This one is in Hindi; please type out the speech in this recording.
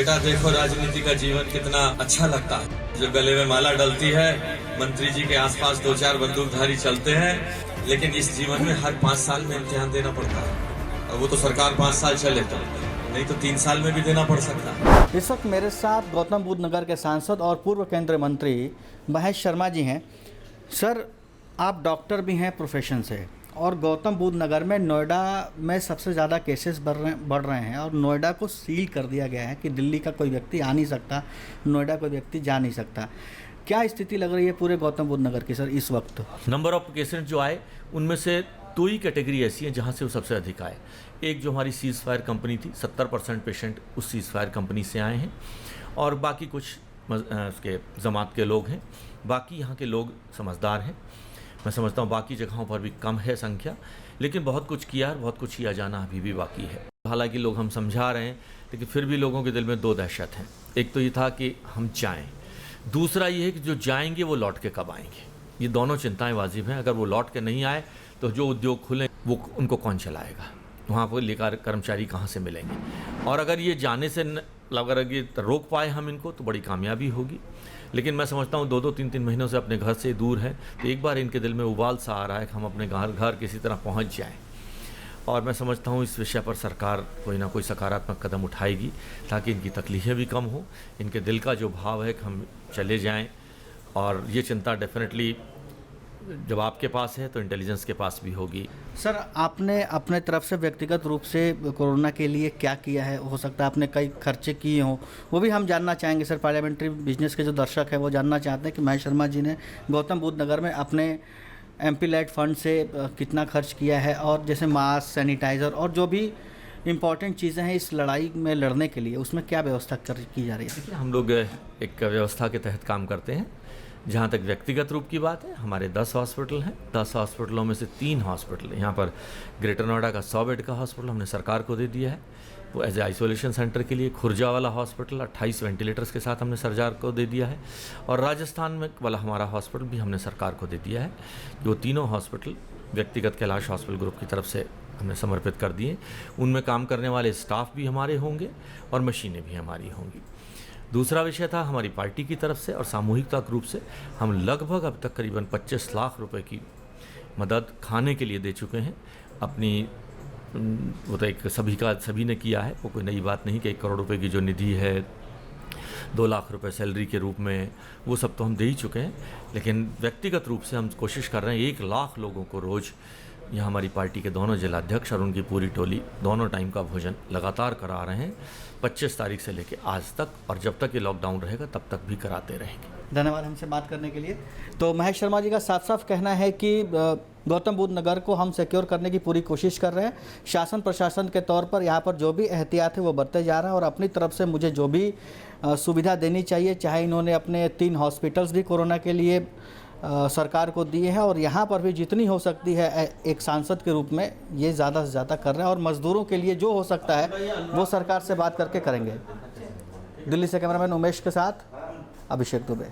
बेटा देखो राजनीति का जीवन कितना अच्छा लगता है, जो गले में माला डलती है, मंत्री जी के आसपास 2-4 बंदूकधारी चलते हैं, लेकिन इस जीवन में हर 5 साल में इम्तिहान देना पड़ता है। और वो तो सरकार 5 साल चले तो, नहीं तो 3 साल में भी देना पड़ सकता है। इस वक्त मेरे साथ गौतम बुद्ध नगर के सांसद और पूर्व केंद्रीय मंत्री महेश शर्मा जी हैं। सर, आप डॉक्टर भी हैं प्रोफेशन से, और गौतम बुद्ध नगर में नोएडा में सबसे ज़्यादा केसेस बढ़ रहे हैं, और नोएडा को सील कर दिया गया है कि दिल्ली का कोई व्यक्ति आ नहीं सकता, नोएडा कोई व्यक्ति जा नहीं सकता। क्या स्थिति लग रही है पूरे गौतम बुद्ध नगर की सर इस वक्त? नंबर ऑफ केसेस जो आए उनमें से 2 ही कैटेगरी ऐसी है जहाँ से वो सबसे अधिक आए। एक जो हमारी सीज फायर कंपनी थी, 70% पेशेंट उस सीज फायर कंपनी से आए हैं, और बाकी कुछ उसके जमात के लोग हैं। बाकी यहाँ के लोग समझदार हैं। मैं समझता हूँ बाकी जगहों पर भी कम है संख्या, लेकिन बहुत कुछ किया और बहुत कुछ किया जाना अभी भी बाकी है। हालांकि लोग हम समझा रहे हैं, लेकिन फिर भी लोगों के दिल में 2 दहशत हैं। एक तो ये था कि हम जाएं, दूसरा ये है कि जो जाएंगे वो लौट के कब आएंगे। ये दोनों चिंताएं वाजिब हैं। अगर वो लौट के नहीं आए तो जो उद्योग खुले वो उनको कौन चलाएगा, वहाँ पर लेकर कर्मचारी कहाँ से मिलेंगे। और अगर ये जाने से अगर ये रोक पाए हम इनको तो बड़ी कामयाबी होगी। लेकिन मैं समझता हूँ 2-2, 3-3 महीनों से अपने घर से दूर हैं, तो एक बार इनके दिल में उबाल सा आ रहा है कि हम अपने घर किसी तरह पहुँच जाएं। और मैं समझता हूँ इस विषय पर सरकार कोई ना कोई सकारात्मक कदम उठाएगी ताकि इनकी तकलीफ़ें भी कम हो। इनके दिल का जो भाव है कि हम चले जाएं, और ये चिंता डेफिनेटली जब आपके पास है तो इंटेलिजेंस के पास भी होगी। सर, आपने अपने तरफ से व्यक्तिगत रूप से कोरोना के लिए क्या किया है? हो सकता है आपने कई खर्चे किए हों, वो भी हम जानना चाहेंगे। सर, पार्लियामेंट्री बिजनेस के जो दर्शक हैं वो जानना चाहते हैं कि महेश शर्मा जी ने गौतम बुद्ध नगर में अपने MP लाइट फंड से कितना खर्च किया है, और जैसे मास्क, सैनिटाइज़र और जो भी इम्पॉर्टेंट चीज़ें हैं इस लड़ाई में लड़ने के लिए, उसमें क्या व्यवस्था की जा रही है? देखिए, हम लोग एक व्यवस्था के तहत काम करते हैं। जहाँ तक व्यक्तिगत रूप की बात है, हमारे 10 हॉस्पिटल हैं। 10 हॉस्पिटलों में से 3 हॉस्पिटल, यहाँ पर ग्रेटर नोएडा का 100 बेड का हॉस्पिटल हमने सरकार को दे दिया है, वो एज ए आइसोलेशन सेंटर के लिए। खुर्जा वाला हॉस्पिटल 28 वेंटिलेटर्स के साथ हमने सरकार को दे दिया है, और राजस्थान में वाला हमारा हॉस्पिटल भी हमने सरकार को दे दिया है। जो तीनों हॉस्पिटल व्यक्तिगत कैलाश हॉस्पिटल ग्रुप की तरफ से हमने समर्पित कर दिए। उनमें काम करने वाले स्टाफ भी हमारे होंगे और मशीनें भी हमारी होंगी। दूसरा विषय था हमारी पार्टी की तरफ से और सामूहिकता रूप से हम लगभग अब तक करीबन 25 लाख रुपए की मदद खाने के लिए दे चुके हैं अपनी। वो तो एक सभी ने किया है, वो कोई नई बात नहीं कि 1 करोड़ रुपए की जो निधि है, 2 लाख रुपए सैलरी के रूप में, वो सब तो हम दे ही चुके हैं। लेकिन व्यक्तिगत रूप से हम कोशिश कर रहे हैं 1 लाख लोगों को रोज़, यहाँ हमारी पार्टी के दोनों जिलाध्यक्ष और उनकी पूरी टोली दोनों टाइम का भोजन लगातार करा रहे हैं, 25 तारीख से लेकर आज तक, और जब तक ये लॉकडाउन रहेगा तब तक भी कराते रहेंगे। धन्यवाद हमसे बात करने के लिए। तो महेश शर्मा जी का साफ साफ कहना है कि गौतम बुद्ध नगर को हम सिक्योर करने की पूरी कोशिश कर रहे हैं। शासन प्रशासन के तौर पर यहाँ पर जो भी एहतियात है वो बरते जा रहा है, और अपनी तरफ से मुझे जो भी सुविधा देनी चाहिए, चाहे इन्होंने अपने 3 हॉस्पिटल्स भी कोरोना के लिए सरकार को दिए हैं, और यहाँ पर भी जितनी हो सकती है एक सांसद के रूप में ये ज़्यादा से ज़्यादा कर रहे हैं, और मज़दूरों के लिए जो हो सकता है वो सरकार से बात करके करेंगे। दिल्ली से कैमरामैन उमेश के साथ अभिषेक दुबे।